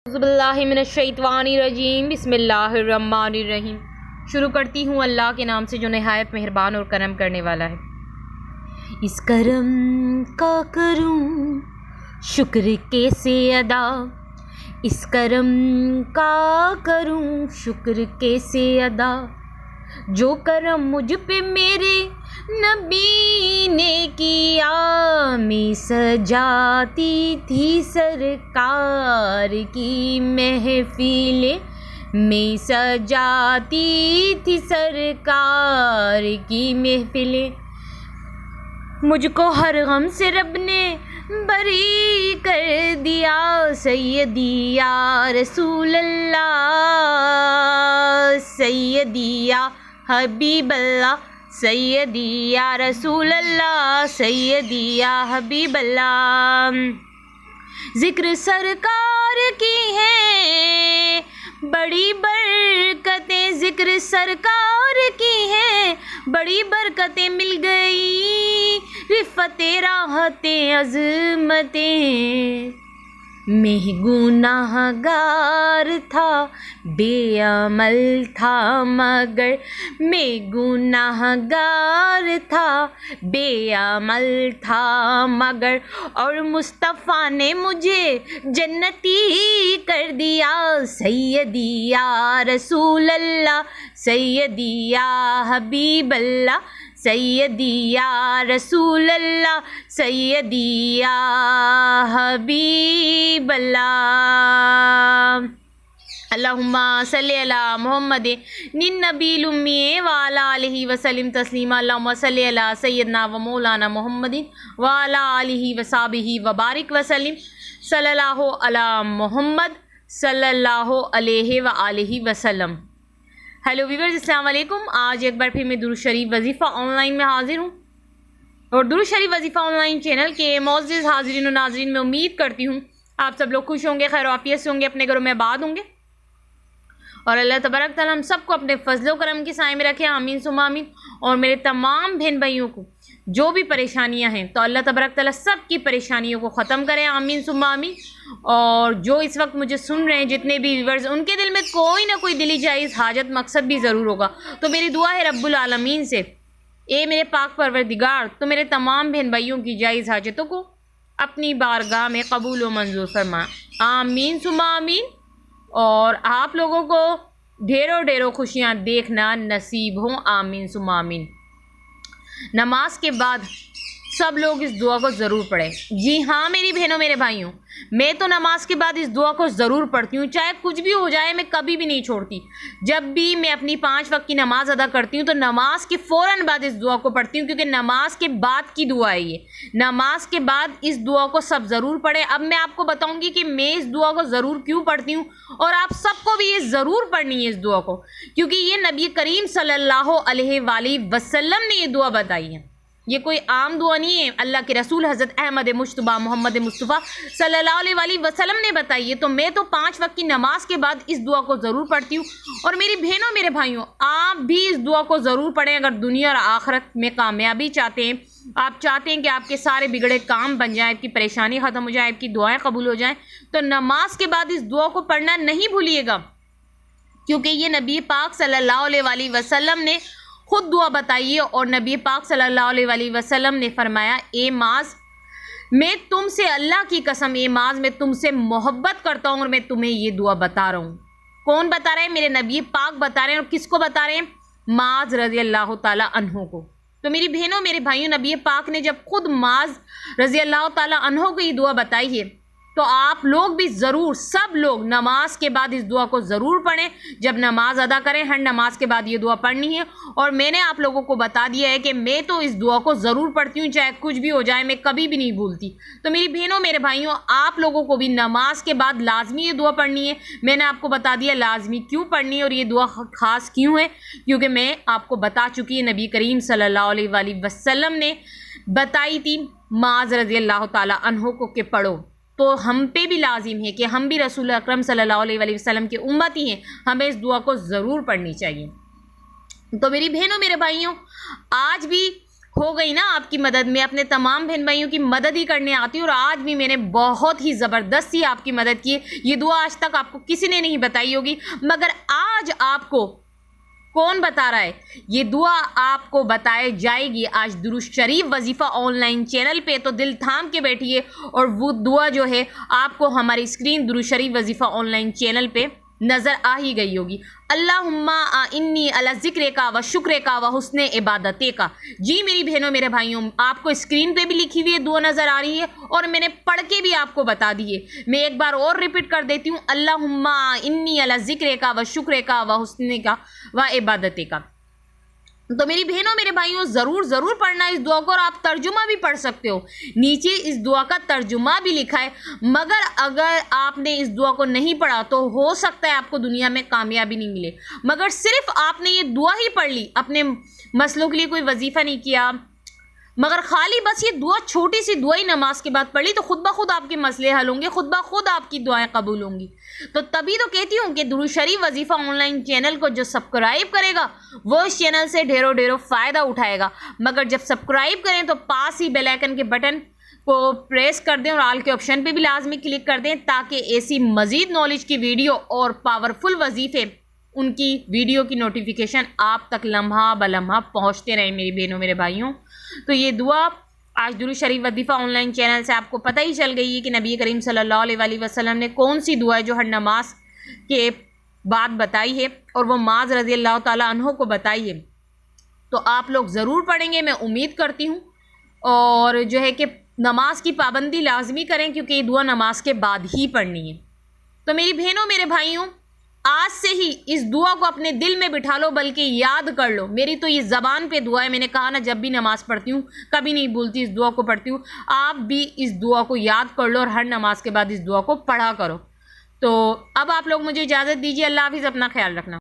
اعوذ باللہ من الشیطان الرجیم، بسم اللہ الرحمن الرحیم۔ شروع کرتی ہوں اللہ کے نام سے جو نہایت مہربان اور کرم کرنے والا ہے۔ اس کرم کا کروں شکر کیسے ادا، اس کرم کا کروں شکر کیسے ادا، جو کرم مجھ پہ میرے نبی نے کیا، میں سجاتی تھی سرکار کی محفلیں، میں سجاتی تھی سرکار کی محفلیں، مجھ کو ہر غم سے رب نے بری کر دیا، سیدی یا رسول اللہ، سیدی یا حبیب اللہ، سیدی یا رسول اللہ، سیدی یا حبیب اللہ۔ ذکر سرکار کی ہے بڑی برکتیں، ذکر سرکار کی ہے بڑی برکتیں، مل گئی رفعتیں راحتیں عظمتیں، میں گناہ گار تھا بے عمل تھا مگر، میں گناہ گار تھا بے عمل تھا مگر، اور مصطفیٰ نے مجھے جنتی کر دیا، سیدی یا رسول اللہ، سیدی یا حبیب اللہ، سیدی یا رسول اللہ، سیدی یا حبیب اللہ۔ اللہم صلی علی محمد النبی الامی وعلی آلہ وسلم تسلیما، اللہم صلی علی سیدنا و مولانا محمد وعلی آلہ وصحبہ وبارک وسلم، صلی اللہ علی محمد صلی اللہ علیہ وآلہ وسلم۔ ہیلو ویورز، السلام علیکم۔ آج ایک بار پھر میں درود شریف وظیفہ آن لائن میں حاضر ہوں، اور درود شریف وظیفہ آن لائن چینل کے معزز حاضرین و ناظرین میں امید کرتی ہوں آپ سب لوگ خوش ہوں گے، خیر و عافیت سے ہوں گے، اپنے گھروں میں آباد ہوں گے، اور اللہ تبارک تعالیٰ ہم سب کو اپنے فضل و کرم کے سائے میں رکھے، آمین ثم آمین۔ اور میرے تمام بہن بھائیوں کو جو بھی پریشانیاں ہیں تو اللہ تبارک تعالیٰ سب کی پریشانیوں کو ختم کرے، آمین ثم آمین۔ اور جو اس وقت مجھے سن رہے ہیں جتنے بھی ویورز، ان کے دل میں کوئی نہ کوئی دلی جائز حاجت مقصد بھی ضرور ہوگا، تو میری دعا ہے رب العالمین سے، اے میرے پاک پروردگار تو میرے تمام بہن بھائیوں کی جائز حاجتوں کو اپنی بارگاہ میں قبول و منظور فرما، آمین ثم آمین۔ اور آپ لوگوں کو ڈھیروں ڈھیروں خوشیاں دیکھنا نصیب ہوں، آمین ثم آمین۔ نماز کے بعد سب لوگ اس دعا کو ضرور پڑھیں۔ جی ہاں میری بہنوں میرے بھائیوں، میں تو نماز کے بعد اس دعا کو ضرور پڑھتی ہوں، چاہے کچھ بھی ہو جائے میں کبھی بھی نہیں چھوڑتی۔ جب بھی میں اپنی 5 وقت کی نماز ادا کرتی ہوں تو نماز کے فوراً بعد اس دعا کو پڑھتی ہوں، کیونکہ نماز کے بعد کی دعا ہے یہ، نماز کے بعد اس دعا کو سب ضرور پڑھیں۔ اب میں آپ کو بتاؤں گی کہ میں اس دعا کو ضرور کیوں پڑھتی ہوں، اور آپ سب کو بھی یہ ضرور پڑھنی ہے اس دعا کو، کیونکہ یہ نبی کریم صلی اللہ علیہ وآلہ وسلم نے یہ دعا بتائی ہے، یہ کوئی عام دعا نہیں ہے، اللہ کے رسول حضرت احمد مجتبیٰ محمد مصطفیٰ صلی اللہ علیہ وآلہ وسلم نے بتائی ہے، تو میں تو 5 وقت کی نماز کے بعد اس دعا کو ضرور پڑھتی ہوں۔ اور میری بہنوں میرے بھائیوں، آپ بھی اس دعا کو ضرور پڑھیں اگر دنیا اور آخرت میں کامیابی چاہتے ہیں، آپ چاہتے ہیں کہ آپ کے سارے بگڑے کام بن جائیں، آپ کی پریشانی ختم ہو جائے، آپ کی دعائیں قبول ہو جائیں، تو نماز کے بعد اس دعا کو پڑھنا نہیں بھولیے گا، کیونکہ یہ نبی پاک صلی اللہ علیہ وآلہ وسلم نے خود دعا بتائی ہے، اور نبی پاک صلی اللہ علیہ وآلہ وسلم نے فرمایا، اے معاذ میں تم سے اللہ کی قسم، اے معاذ میں تم سے محبت کرتا ہوں، اور میں تمہیں یہ دعا بتا رہا ہوں۔ کون بتا رہے ہیں؟ میرے نبی پاک بتا رہے ہیں، اور کس کو بتا رہے ہیں؟ معاذ رضی اللہ تعالیٰ عنہ کو۔ تو میری بہنوں میرے بھائیوں، نبی پاک نے جب خود معاذ رضی اللہ تعالیٰ عنہ کو یہ دعا بتائی ہے، تو آپ لوگ بھی ضرور، سب لوگ نماز کے بعد اس دعا کو ضرور پڑھیں، جب نماز ادا کریں ہر نماز کے بعد یہ دعا پڑھنی ہے۔ اور میں نے آپ لوگوں کو بتا دیا ہے کہ میں تو اس دعا کو ضرور پڑھتی ہوں، چاہے کچھ بھی ہو جائے، میں کبھی بھی نہیں بھولتی۔ تو میری بہنوں میرے بھائیوں، آپ لوگوں کو بھی نماز کے بعد لازمی یہ دعا پڑھنی ہے۔ میں نے آپ کو بتا دیا لازمی کیوں پڑھنی ہے، اور یہ دعا خاص کیوں ہے، کیونکہ میں آپ کو بتا چکی ہے، نبی کریم صلی اللہ علیہ وآلہ وسلم نے بتائی تھی معاذ رضی اللہ تعالیٰ عنہ کو کہ پڑھو، تو ہم پہ بھی لازم ہے کہ ہم بھی رسول اکرم صلی اللہ علیہ وآلہ وسلم کے امتی ہیں، ہمیں اس دعا کو ضرور پڑھنی چاہیے۔ تو میری بہنوں میرے بھائیوں، آج بھی ہو گئی نا آپ کی مدد. میں اپنے تمام بہن بھائیوں کی مدد ہی کرنے آتی ہوں اور آج بھی میں نے بہت ہی زبردستی آپ کی مدد کی. یہ دعا آج تک آپ کو کسی نے نہیں بتائی ہوگی مگر آج آپ کو کون بتا رہا ہے؟ یہ دعا آپ کو بتائی جائے گی آج درود شریف وظیفہ آن لائن چینل پہ. تو دل تھام کے بیٹھیے اور وہ دعا جو ہے آپ کو ہماری اسکرین درود شریف وظیفہ آن لائن چینل پہ نظر آ ہی گئی ہوگی. اللہم انی علی ذکر کا و شکر کا و حسن عبادت کا. جی میری بہنوں میرے بھائیوں، آپ کو اسکرین پہ بھی لکھی ہوئی دعا نظر آ رہی ہے اور میں نے پڑھ کے بھی آپ کو بتا دی ہے. میں ایک بار اور ریپیٹ کر دیتی ہوں، اللہم انی علی ذکر کا و شکر کا و حسن کا و عبادت کا. تو میری بہنوں میرے بھائیوں ضرور پڑھنا اس دعا کو، اور آپ ترجمہ بھی پڑھ سکتے ہو. نیچے اس دعا کا ترجمہ بھی لکھا ہے. مگر اگر آپ نے اس دعا کو نہیں پڑھا تو ہو سکتا ہے آپ کو دنیا میں کامیابی نہیں ملے. مگر صرف آپ نے یہ دعا ہی پڑھ لی، اپنے مسئلوں کے لیے کوئی وظیفہ نہیں کیا، مگر خالی بس یہ دعا چھوٹی سی دعا ہی نماز کے بعد پڑھی، تو خود بخود آپ کے مسئلے حل ہوں گے، خود بخود آپ کی دعائیں قبول ہوں گی. تو تبھی تو کہتی ہوں کہ درود شریف وظیفہ آن لائن چینل کو جو سبسکرائب کرے گا وہ اس چینل سے ڈھیروں فائدہ اٹھائے گا. مگر جب سبسکرائب کریں تو پاس ہی بیل آئکن کے بٹن کو پریس کر دیں اور آل کے آپشن پہ بھی لازمی کلک کر دیں تاکہ ایسی مزید نالج کی ویڈیو اور پاورفل وظیفے ان کی ویڈیو کی نوٹیفیکیشن آپ تک لمحہ بلمحہ پہنچتے رہیں میری بہنوں میرے بھائیوں. تو یہ دعا آج درود شریف وظیفہ آن لائن چینل سے آپ کو پتہ ہی چل گئی ہے کہ نبی کریم صلی اللہ علیہ وآلہ وسلم نے کون سی دعا ہے جو ہر نماز کے بعد بتائی ہے اور وہ معاذ رضی اللہ تعالیٰ عنہ کو بتائی ہے. تو آپ لوگ ضرور پڑھیں گے، میں امید کرتی ہوں. اور جو ہے کہ نماز کی پابندی لازمی کریں کیونکہ یہ دعا نماز کے بعد ہی پڑھنی ہے. تو میری بہنوں میرے بھائیوں، آج سے ہی اس دعا کو اپنے دل میں بٹھا لو، بلکہ یاد کر لو. میری تو یہ زبان پہ دعا ہے، میں نے کہا نا جب بھی نماز پڑھتی ہوں کبھی نہیں بھولتی، اس دعا کو پڑھتی ہوں. آپ بھی اس دعا کو یاد کر لو اور ہر نماز کے بعد اس دعا کو پڑھا کرو. تو اب آپ لوگ مجھے اجازت دیجیے. اللہ حافظ، اپنا خیال رکھنا.